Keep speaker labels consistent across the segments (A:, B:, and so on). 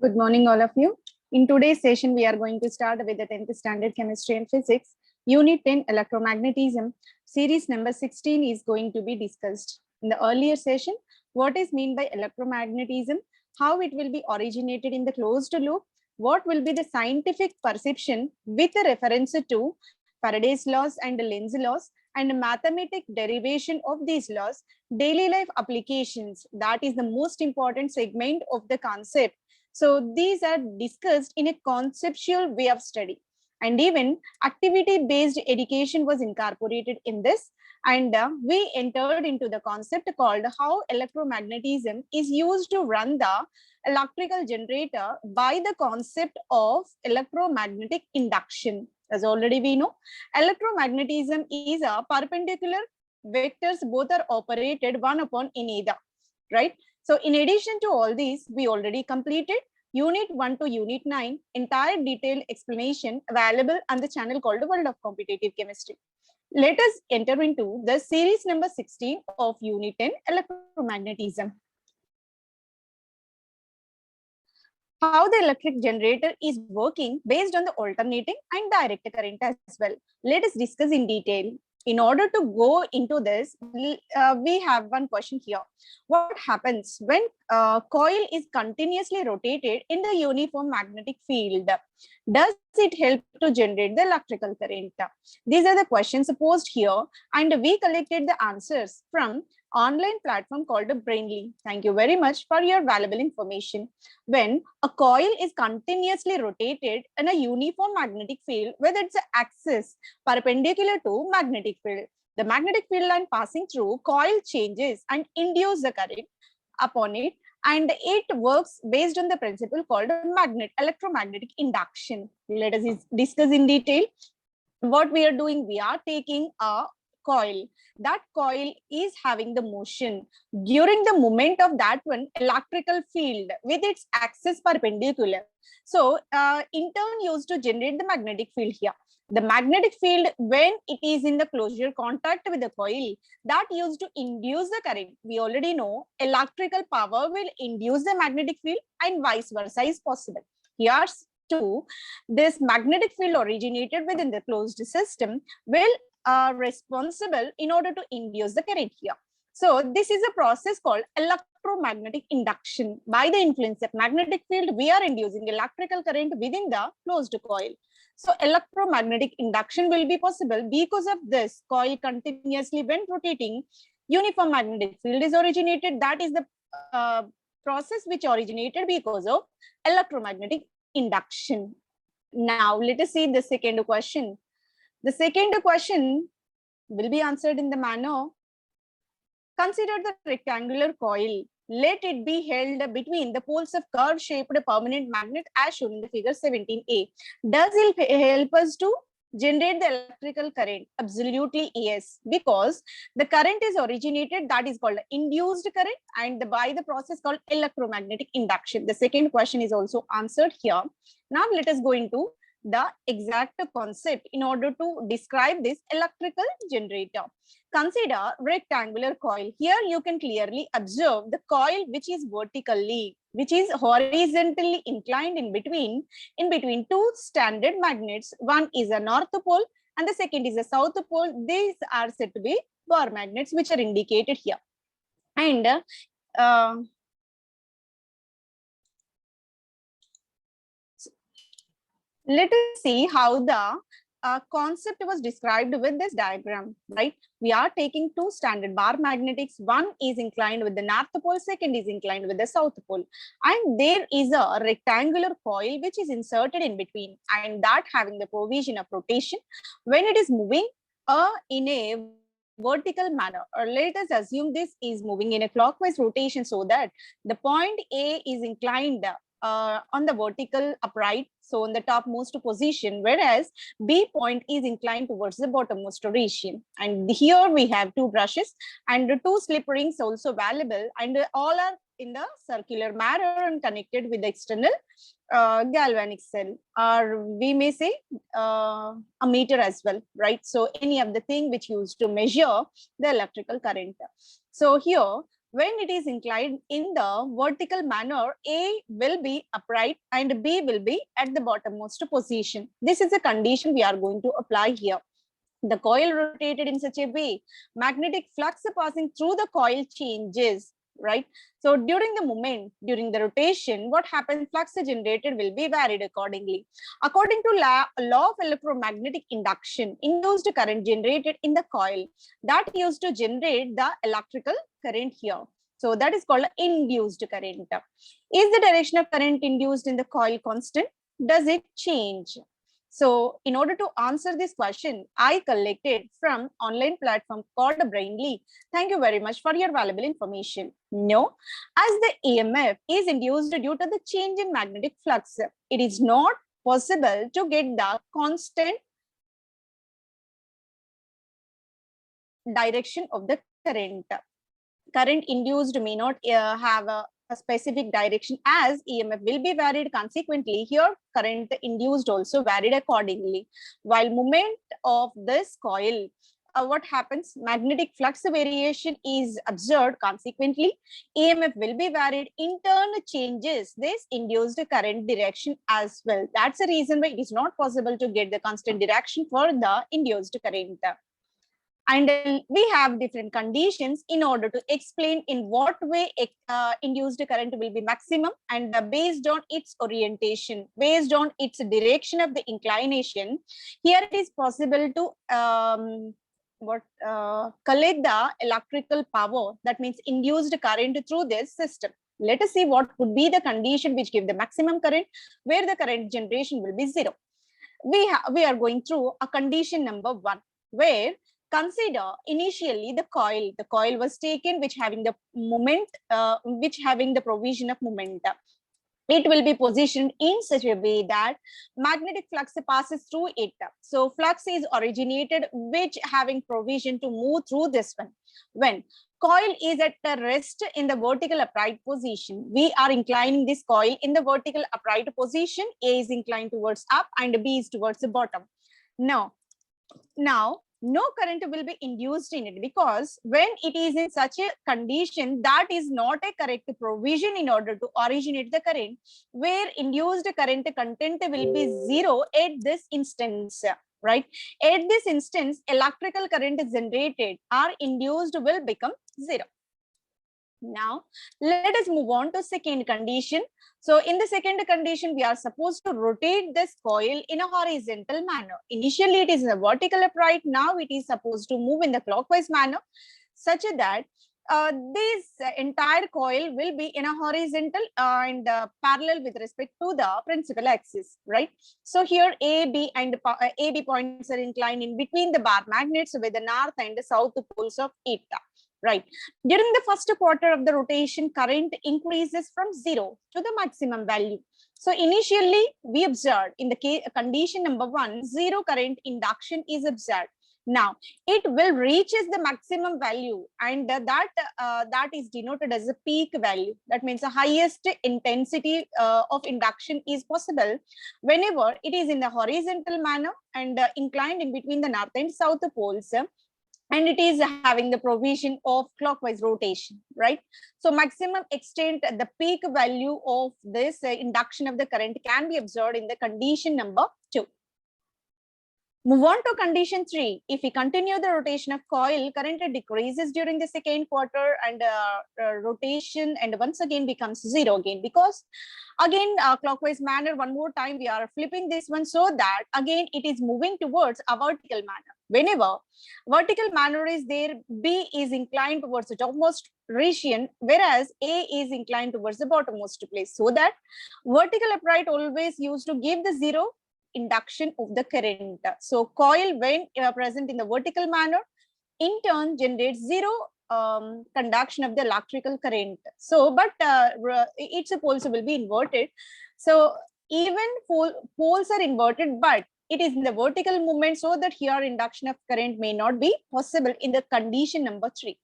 A: Good morning, all of you. In today's session, we are going to start with the 10th standard chemistry and physics. Unit 10, electromagnetism. Series number 16 is going to be discussed. In the earlier session, what is meant by electromagnetism, how it will be originated in the closed loop, what will be the scientific perception with a reference to Faraday's laws and Lenz's laws, and mathematic derivation of these laws, daily life applications. That is the most important segment of the concept. So these are discussed in a conceptual way of study. And even activity-based education was incorporated in this. And we entered into the concept called how electromagnetism is used to run the electrical generator by the concept of electromagnetic induction. As already we know, electromagnetism is a perpendicular vectors, both are operated one upon another, right? So in addition to all these, we already completed Unit 1 to Unit 9, entire detailed explanation available on the channel called World of Competitive Chemistry. Let us enter into the series number 16 of Unit 10, electromagnetism. How the electric generator is working based on the alternating and direct current as well. Let us discuss in detail. In order to go into this, we have one question here. What happens when coil is continuously rotated in the uniform magnetic field? Does it help to generate the electrical current? These are the questions posed here, and we collected the answers from online platform called Brainly. Thank you very much for your valuable information. When a coil is continuously rotated in a uniform magnetic field with its axis perpendicular to magnetic field, the magnetic field line passing through coil changes and induce the current upon it, and it works based on the principle called electromagnetic induction. Let us discuss in detail. What we are doing, we are taking a coil. That coil is having the motion. During the movement of that one, electrical field with its axis perpendicular, so in turn used to generate the magnetic field here. The magnetic field, when it is in the closure contact with the coil, that used to induce the current. We already know electrical power will induce the magnetic field and vice versa is possible. Here's two, this magnetic field originated within the closed system will responsible in order to induce the current here. So this is a process called electromagnetic induction. By the influence of magnetic field, we are inducing electrical current within the closed coil. So electromagnetic induction will be possible because of this coil continuously when rotating, uniform magnetic field is originated. That is the process which originated because of electromagnetic induction. Now let us see the second question. The second question will be answered in the manner. Consider the rectangular coil. Let it be held between the poles of curve-shaped permanent magnet as shown in the figure 17a. Does it help us to generate the electrical current? Absolutely yes, because the current is originated, that is called induced current, and by the process called electromagnetic induction. The second question is also answered here. Now let us go into the exact concept in order to describe this electrical generator. Consider rectangular coil. Here you can clearly observe the coil which is vertically, which is horizontally inclined in between two standard magnets. One is a north pole and the second is a south pole. These are said to be bar magnets, which are indicated here. And let us see how the concept was described with this diagram, right? We are taking two standard bar magnetics. One is inclined with the north pole, second is inclined with the south pole. And there is a rectangular coil which is inserted in between, and that having the provision of rotation when it is moving in a vertical manner, or let us assume this is moving in a clockwise rotation, so that the point A is inclined on the vertical upright, so in the topmost position, whereas B point is inclined towards the bottommost region. And here we have two brushes and two slip rings also available, and all are in the circular manner and connected with the external galvanic cell, or we may say a meter as well, right? So any of the thing which used to measure the electrical current. So here when it is inclined in the vertical manner, A will be upright and B will be at the bottommost position. This is a condition we are going to apply here. The coil rotated in such a way, magnetic flux passing through the coil changes, right? So during the movement, during the rotation, what happens? Flux generated will be varied accordingly. According to law of electromagnetic induction, induced current generated in the coil that used to generate the electrical current here. So that is called induced current. Is the direction of current induced in the coil constant? Does it change? So in order to answer this question, I collected from online platform called Brainly. Thank you very much for your valuable information. No, as the EMF is induced due to the change in magnetic flux, it is not possible to get the constant direction of the current. Current induced may not have a specific direction as EMF will be varied. Consequently, here current induced also varied accordingly. While movement of this coil, what happens? Magnetic flux variation is observed. Consequently, EMF will be varied. In turn, changes this induced current direction as well. That's the reason why it is not possible to get the constant direction for the induced current. And we have different conditions in order to explain in what way induced current will be maximum, and based on its orientation, based on its direction of the inclination, here it is possible to collect the electrical power, that means induced current through this system. Let us see what could be the condition which give the maximum current, where the current generation will be zero. We are going through a condition number 1, where consider initially the coil was taken which having the moment, which having the provision of momentum. It will be positioned in such a way that magnetic flux passes through it. So flux is originated which having provision to move through this one. When coil is at the rest in the vertical upright position, we are inclining this coil in the vertical upright position. A is inclined towards up and B is towards the bottom. Now no current will be induced in it, because when it is in such a condition, that is not a correct provision in order to originate the current, where induced current content will be zero at this instance, right? At this instance, electrical current generated or induced will become zero. Now, let us move on to second condition. So in the second condition, we are supposed to rotate this coil in a horizontal manner. Initially, it is in a vertical upright. Now it is supposed to move in the clockwise manner, such that this entire coil will be in a horizontal and parallel with respect to the principal axis, right? So here A, B and AB points are inclined in between the bar magnets with the north and the south poles of eta. Right. During the first quarter of the rotation, current increases from 0 to the maximum value. So initially, we observed in the condition number 1, 0 current induction is observed. Now, it will reaches the maximum value, and that is denoted as a peak value. That means the highest intensity of induction is possible whenever it is in the horizontal manner and inclined in between the north and south poles. And it is having the provision of clockwise rotation, right? So maximum extent, the peak value of this induction of the current can be observed in the condition number 2. Move on to condition 3. If we continue the rotation of coil, current decreases during the second quarter and rotation, and once again becomes 0 again, because again clockwise manner, one more time we are flipping this one, so that again it is moving towards a vertical manner. Whenever vertical manner is there, B is inclined towards the topmost region, whereas A is inclined towards the bottommost place, so that vertical upright always used to give the 0 induction of the current. So coil, when present in the vertical manner, in turn generates 0 conduction of the electrical current. So but its poles will be inverted. So even poles are inverted, but it is in the vertical movement, so that here induction of current may not be possible in the condition number 3.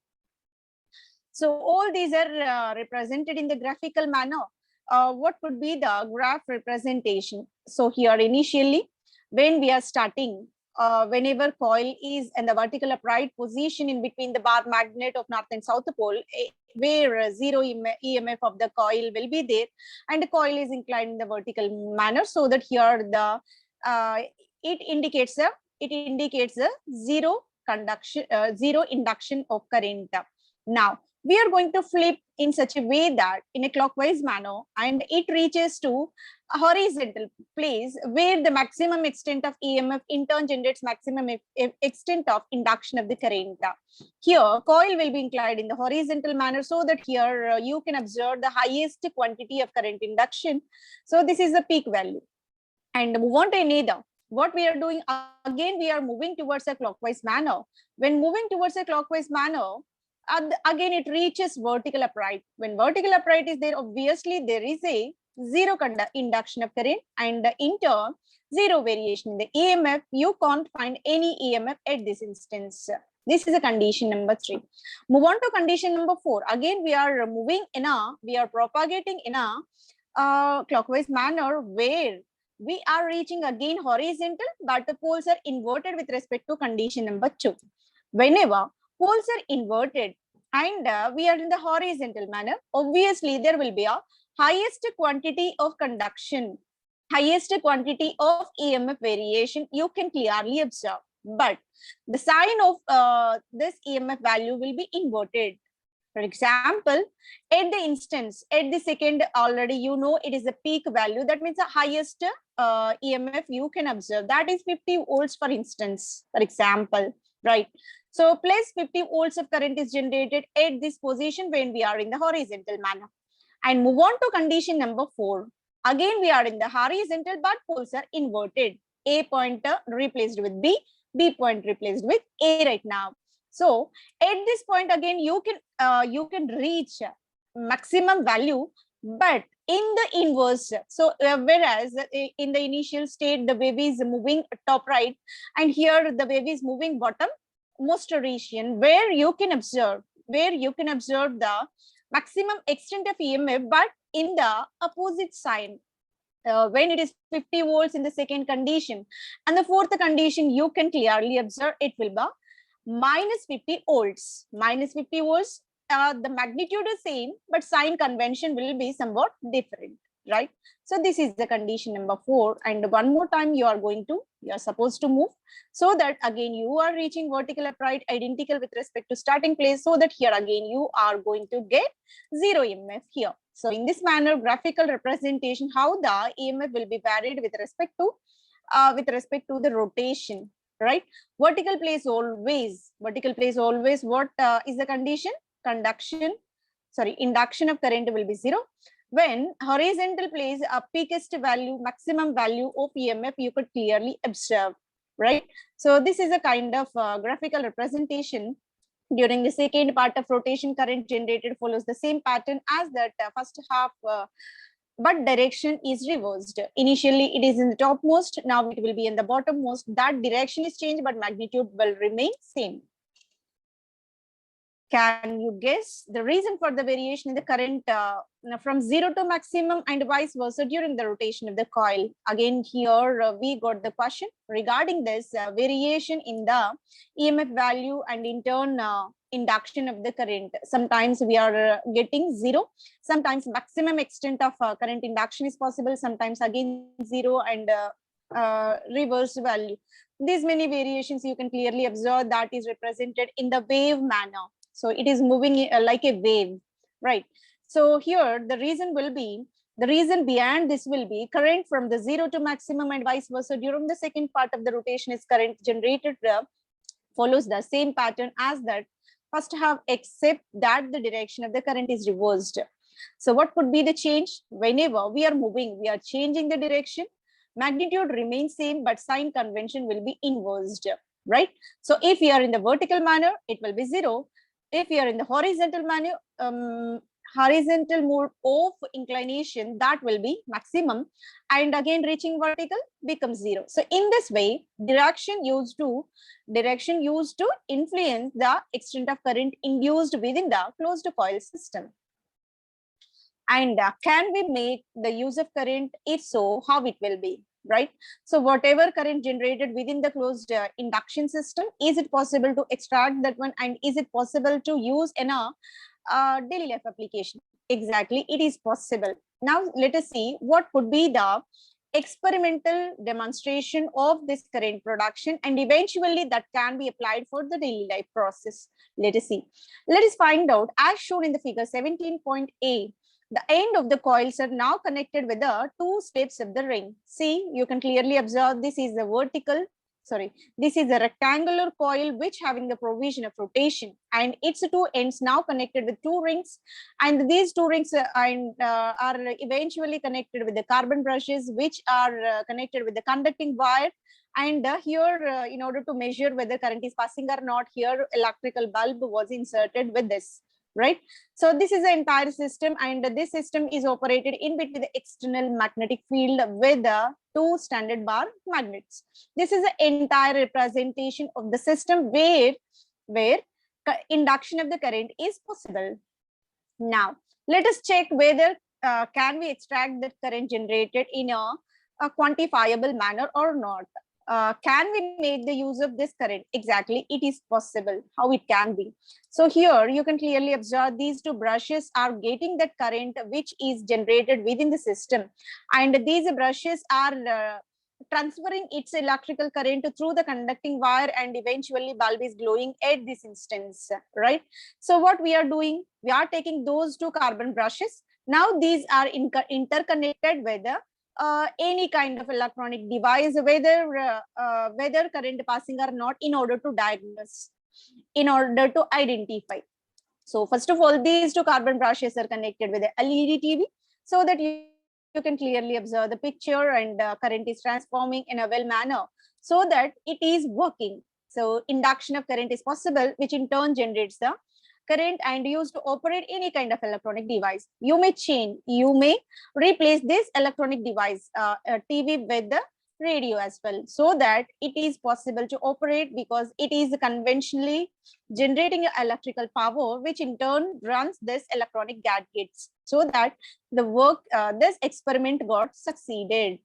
A: So all these are represented in the graphical manner. What could be the graph representation? So here initially, when we are starting, whenever coil is in the vertical upright position in between the bar magnet of north and south pole, where zero EMF of the coil will be there, and the coil is inclined in the vertical manner, so that here the it indicates a zero conduction, zero induction of current. Now we are going to flip in such a way that in a clockwise manner, and it reaches to a horizontal place where the maximum extent of EMF in turn generates maximum extent of induction of the current. Here coil will be inclined in the horizontal manner, so that here you can observe the highest quantity of current induction. So this is the peak value. And move on to another. What we are doing again, we are moving towards a clockwise manner. When moving towards a clockwise manner, again it reaches vertical upright. When vertical upright is there, obviously there is a zero induction of current, and in turn zero variation in the EMF. You can't find any EMF at this instance. This is a condition number 3. Move on to condition number 4. Again we are propagating in a clockwise manner, where we are reaching again horizontal, but the poles are inverted with respect to condition number 2. Whenever poles are inverted and we are in the horizontal manner, obviously there will be a highest quantity of conduction, highest quantity of EMF variation you can clearly observe. But the sign of this EMF value will be inverted. For example, at the second, already you know it is a peak value. That means the highest EMF you can observe, that is 50 volts, for instance, for example, right? So plus 50 volts of current is generated at this position when we are in the horizontal manner. And move on to condition number 4. Again, we are in the horizontal, but poles are inverted. A pointer replaced with B, B point replaced with A right now. So at this point again you can reach maximum value, but in the inverse. So whereas in the initial state the wave is moving top right, and here the wave is moving bottom most region, where you can observe the maximum extent of EMF, but in the opposite sign. When it is 50 volts in the second condition, and the fourth condition you can clearly observe it will be minus 50 volts. Minus 50 volts, the magnitude is same, but sign convention will be somewhat different, right? So this is the condition number 4. And one more time you are supposed to move, so that again you are reaching vertical upright identical with respect to starting place, so that here again you are going to get zero EMF here. So in this manner, graphical representation how the EMF will be varied with respect to the rotation, right? Vertical place always. What is the condition? Induction of current will be 0. When horizontal place, a peakest value, maximum value of EMF you could clearly observe, right? So this is a kind of graphical representation. During the second part of rotation, current generated follows the same pattern as that first half, but direction is reversed. Initially it is in the topmost, now it will be in the bottommost. That direction is changed, but magnitude will remain same. Can you guess the reason for the variation in the current from 0 to maximum and vice versa during the rotation of the coil? Again, here we got the question regarding this variation in the EMF value and in turn induction of the current. Sometimes we are getting 0, sometimes maximum extent of current induction is possible, sometimes again 0 and reverse value. These many variations you can clearly observe that is represented in the wave manner. So it is moving like a wave, right? So here the reason behind this will be current from the 0 to maximum and vice versa during the second part of the rotation is current generated follows the same pattern as that first half, except that the direction of the current is reversed. So what could be the change? Whenever we are moving, we are changing the direction, magnitude remains same, but sign convention will be inversed, right? So if we are in the vertical manner, it will be 0. If we are in the horizontal manner, horizontal mode of inclination, that will be maximum, and again reaching vertical becomes 0. So in this way, direction used to influence the extent of current induced within the closed coil system. And can we make the use of current? If so, how it will be, right? So whatever current generated within the closed induction system, is it possible to extract that one, and is it possible to use in a daily life application. Exactly, it is possible. Now let us see what could be the experimental demonstration of this current production, and eventually that can be applied for the daily life process. Let us see. Let us find out, as shown in the figure 17.a. The end of the coils are now connected with the two steps of the ring. See, you can clearly observe this is the vertical, this is a rectangular coil which having the provision of rotation, and its two ends now connected with two rings, and these two rings are eventually connected with the carbon brushes which are connected with the conducting wire. And here, in order to measure whether current is passing or not, here electrical bulb was inserted with this, right? So this is the entire system, and this system is operated in between the external magnetic field with the two standard bar magnets. This is the entire representation of the system where induction of the current is possible. Now let us check whether can we extract the current generated in a quantifiable manner or not. Can we make the use of this current? Exactly, it is possible. How it can be? So here you can clearly observe these two brushes are getting that current which is generated within the system, and these brushes are transferring its electrical current through the conducting wire, and eventually bulb is glowing at this instance, right? So what we are doing, we are taking those two carbon brushes. Now these are interconnected with any kind of electronic device, whether current passing or not, in order to diagnose, in order to identify. So first of all, these two carbon brushes are connected with the LED TV, so that you can clearly observe the picture, and current is transforming in a well manner, so that it is working. So induction of current is possible, which in turn generates the current and used to operate any kind of electronic device. You may replace this electronic device, TV, with the radio as well, so that it is possible to operate, because it is conventionally generating electrical power, which in turn runs this electronic gadgets, so that the work, this experiment got succeeded.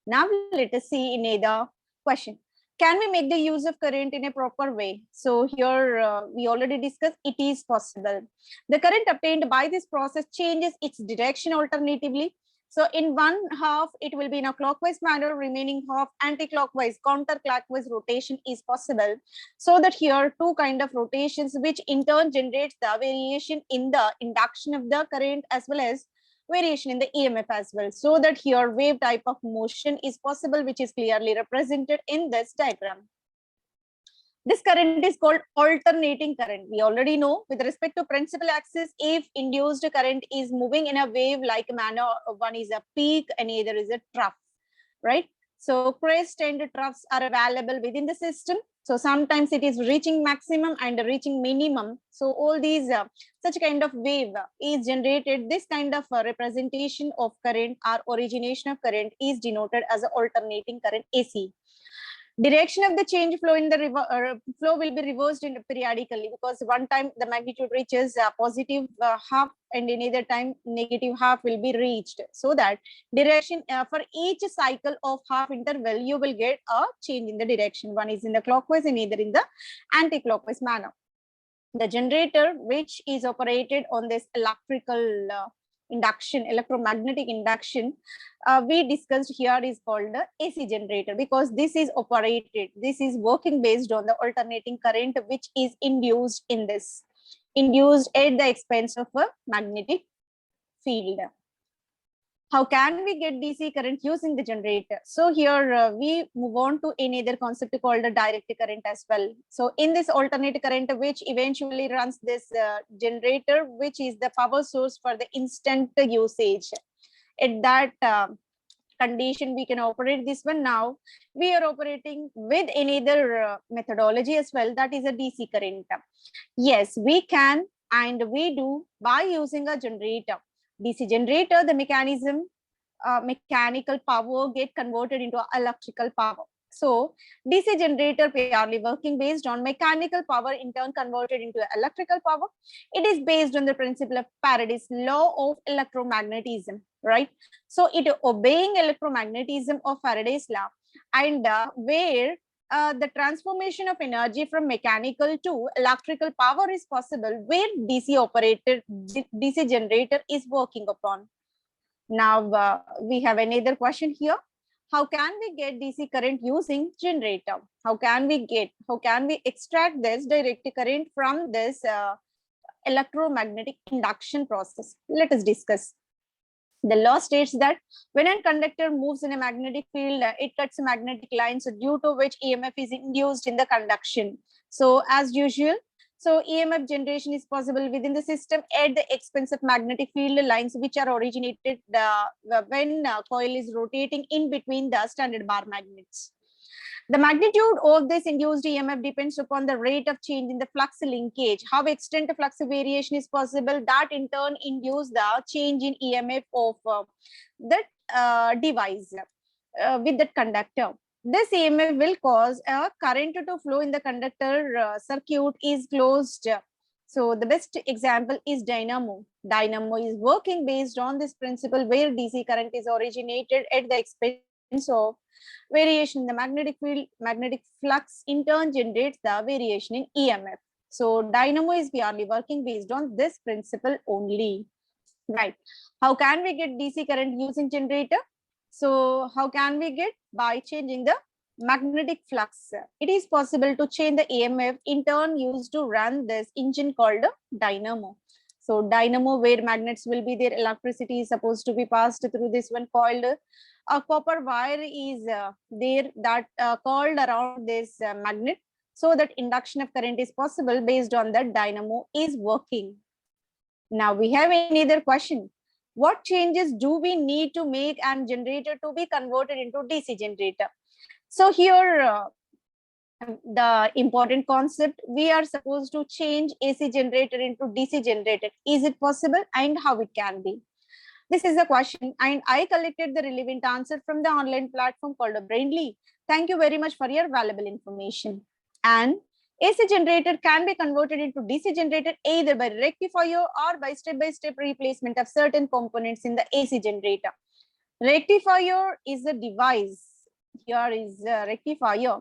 A: Now let us see in another question. Can we make the use of current in a proper way? So here we already discussed it is possible. The current obtained by this process changes its direction alternatively. So in one half, it will be in a clockwise manner, remaining half anti-clockwise, counterclockwise rotation is possible. So that here two kind of rotations, which in turn generates the variation in the induction of the current as well as variation in the EMF as well. So that here wave type of motion is possible, which is clearly represented in this diagram. This current is called alternating current. We already know with respect to principal axis, if induced current is moving in a wave-like manner, one is a peak and either is a trough, right? So crest and troughs are available within the system. So sometimes it is reaching maximum and reaching minimum. So all these such kind of wave is generated. This kind of representation of current or origination of current is denoted as a alternating current, AC. Direction of the change flow in the flow will be reversed periodically, because one time the magnitude reaches positive half, and another time negative half will be reached. So that direction for each cycle of half interval, you will get a change in the direction. One is in the clockwise and either in the anti-clockwise manner. The generator, which is operated on this electrical induction, electromagnetic induction, we discussed here, is called the AC generator, because this is working based on the alternating current which is induced at the expense of a magnetic field. How can we get DC current using the generator? So here we move on to another concept called the direct current as well. So in this alternate current, which eventually runs this generator, which is the power source for the instant usage. At that condition, we can operate this one. Now we are operating with another methodology as well, that is a DC current. Yes, we can and we do by using a generator. DC generator, the mechanical power get converted into electrical power. So DC generator purely working based on mechanical power, in turn converted into electrical power. It is based on the principle of Faraday's law of electromagnetism, right? So it obeying electromagnetism of Faraday's law, and where the transformation of energy from mechanical to electrical power is possible where DC generator is working upon. Now we have another question here. How can we get DC current using generator? How can we extract this direct current from this electromagnetic induction process? Let us discuss. The law states that when a conductor moves in a magnetic field, it cuts magnetic lines due to which EMF is induced in the conduction. So as usual, so EMF generation is possible within the system at the expense of magnetic field lines, which are originated when coil is rotating in between the standard bar magnets. The magnitude of this induced EMF depends upon the rate of change in the flux linkage, how extent of flux variation is possible, that in turn induce the change in EMF of that device with that conductor. This EMF will cause a current to flow in the conductor circuit is closed. So the best example is dynamo. Dynamo is working based on this principle where DC current is originated at the expense of variation in the magnetic field. Magnetic flux in turn generates the variation in EMF. So dynamo is purely working based on this principle only. Right. How can we get DC current using generator? So how can we get? By changing the magnetic flux. It is possible to change the EMF in turn used to run this engine called a dynamo. So dynamo, where magnets will be there, electricity is supposed to be passed through this one coiled. A copper wire is there that coiled around this magnet, so that induction of current is possible based on that dynamo is working. Now we have another question. What changes do we need to make an generator to be converted into DC generator? So here the important concept, we are supposed to change AC generator into DC generator. Is it possible, and how it can be? This is a question, and I collected the relevant answer from the online platform called Brainly. Thank you very much for your valuable information. And AC generator can be converted into DC generator either by rectifier or by step-by-step replacement of certain components in the AC generator. Rectifier is a device. Here is a rectifier.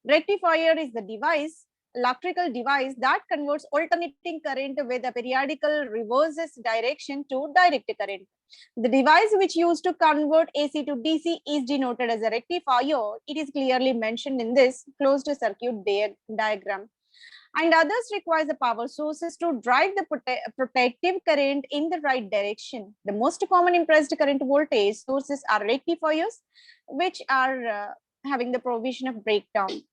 A: Rectifier is the device, electrical device that converts alternating current with a periodical reverses direction to direct current. The device which used to convert AC to DC is denoted as a rectifier. It is clearly mentioned in this closed circuit diagram. And others requires the power sources to drive the protective current in the right direction. The most common impressed current voltage sources are rectifiers, which are having the provision of breakdown.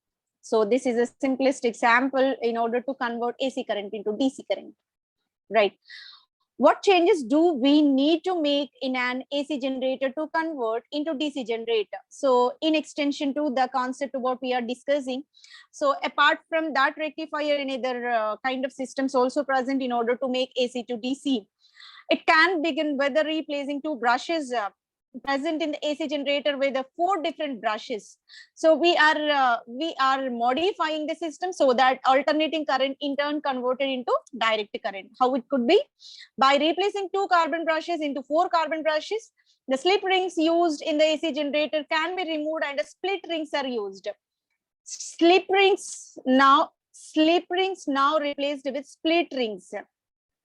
A: So this is a simplest example in order to convert AC current into DC current, right? What changes do we need to make in an AC generator to convert into DC generator? So in extension to the concept of what we are discussing, so apart from that rectifier, another kind of systems also present in order to make AC to DC. It can begin with replacing two brushes present in the AC generator with 4 different brushes. So we are modifying the system so that alternating current in turn converted into direct current. How it could be? By replacing 2 carbon brushes into 4 carbon brushes. The slip rings used in the AC generator can be removed and split rings are used. Slip rings now replaced with split rings.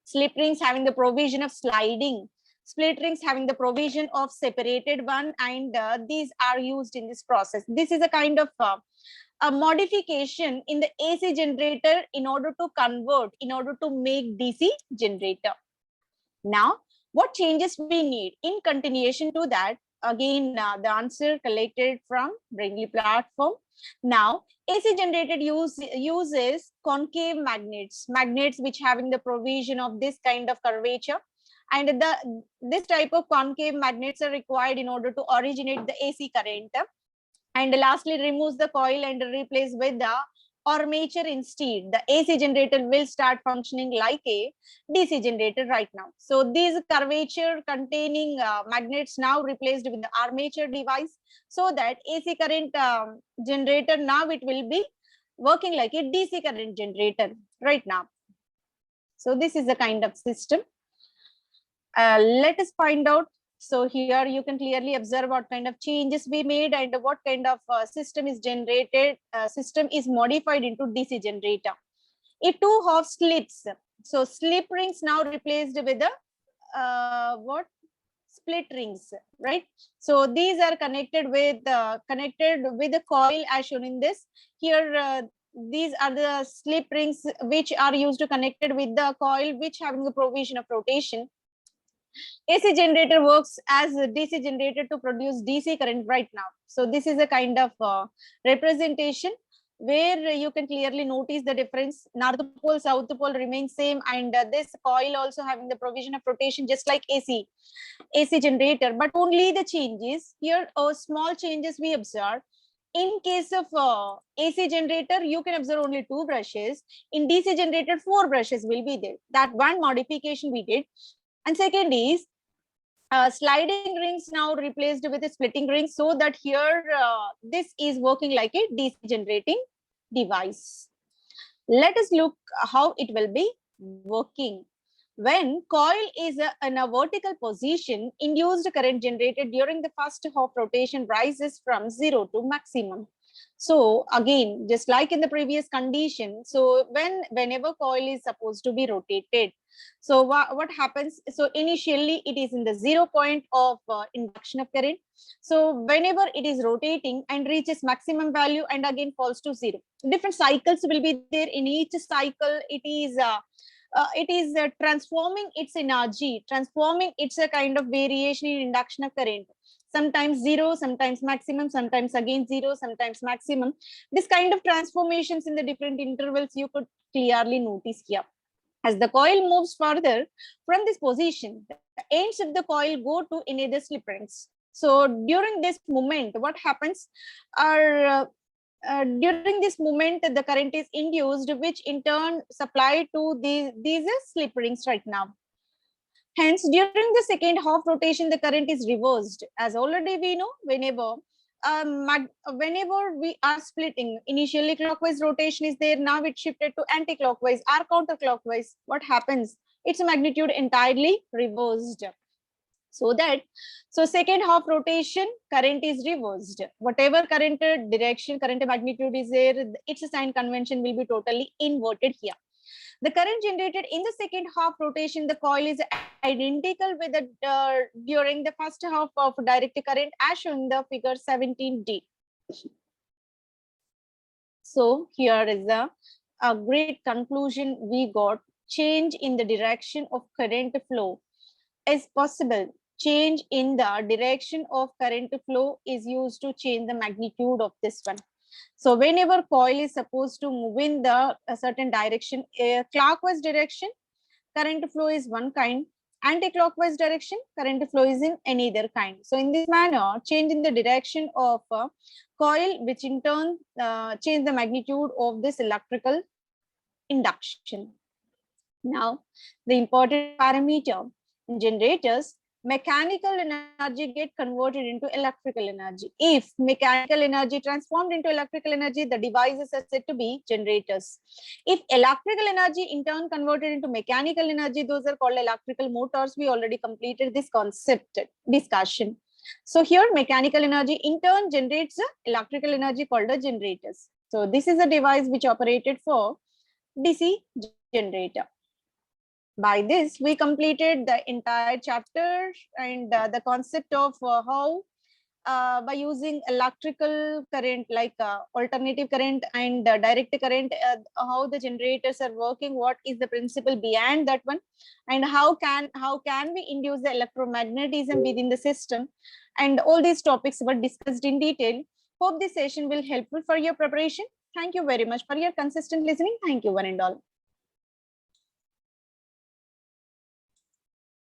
A: Slip rings having the provision of sliding. Split rings having the provision of separated one, and these are used in this process. This is a kind of a modification in the AC generator in order to make DC generator. Now, what changes we need? In continuation to that, again, the answer collected from Brainly platform. Now, AC generator uses concave magnets which having the provision of this kind of curvature. And this type of concave magnets are required in order to originate the AC current. And lastly, removes the coil and replace with the armature instead. The AC generator will start functioning like a DC generator right now. So these curvature containing magnets now replaced with the armature device, so that AC current generator now it will be working like a DC current generator right now. So this is the kind of system. Let us find out So here you can clearly observe what kind of changes we made and what kind of system is generated, system is modified into DC generator. It too have slips. So slip rings now replaced with the what? Split rings, right? So these are connected with the coil as shown in this. Here these are the slip rings which are used to connected with the coil, which having the provision of rotation. AC generator works as a DC generator to produce DC current right now. So this is a kind of representation where you can clearly notice the difference. North pole, south pole remain same, and this coil also having the provision of rotation just like AC generator, but only the changes here, small changes we observe. In case of AC generator, you can observe only 2 brushes. In DC generator, 4 brushes will be there. That one modification we did. And second is sliding rings now replaced with a splitting ring, so that here this is working like a DC generating device. Let us look how it will be working. When coil is in a vertical position, induced current generated during the first half rotation rises from 0 to maximum. So again, just like in the previous condition, so whenever coil is supposed to be rotated, so what happens? So initially it is in the 0 point of induction of current. So whenever it is rotating and reaches maximum value and again falls to 0, different cycles will be there. In each cycle, it is transforming its energy, transforming its a kind of variation in induction of current. Sometimes 0, sometimes maximum, sometimes again 0, sometimes maximum. This kind of transformations in the different intervals you could clearly notice here. As the coil moves further from this position, the ends of the coil go to another slip rings. So during this movement, what happens are during this movement, the current is induced, which in turn supply to these slip rings right now. Hence, during the second half rotation, the current is reversed. As already we know, whenever we are splitting, initially clockwise rotation is there, now it shifted to anti-clockwise or counterclockwise. What happens? Its magnitude entirely reversed. So second half rotation, current is reversed. Whatever current direction, current magnitude is there, its sign convention will be totally inverted here. The current generated in the second half rotation, the coil is identical with the during the first half of direct current as shown in the figure 17D. So here is a great conclusion we got. Change in the direction of current flow is possible. Change in the direction of current flow is used to change the magnitude of this one. So whenever coil is supposed to move in the a certain direction, a clockwise direction, current flow is one kind. Anti-clockwise direction, current flow is in another kind. So in this manner, change in the direction of a coil, which in turn change the magnitude of this electrical induction. Now, the important parameter in generators, mechanical energy get converted into electrical energy. If mechanical energy transformed into electrical energy, the devices are said to be generators. If electrical energy in turn converted into mechanical energy, those are called electrical motors. We already completed this concept discussion. So here mechanical energy in turn generates electrical energy called the generators. So this is a device which operated for DC generator. By this, we completed the entire chapter and the concept of how by using electrical current like alternative current and direct current, how the generators are working, what is the principle behind that one, and how can we induce the electromagnetism within the system, and all these topics were discussed in detail. Hope this session will helpful for your preparation. Thank you very much for your consistent listening. Thank you one and all.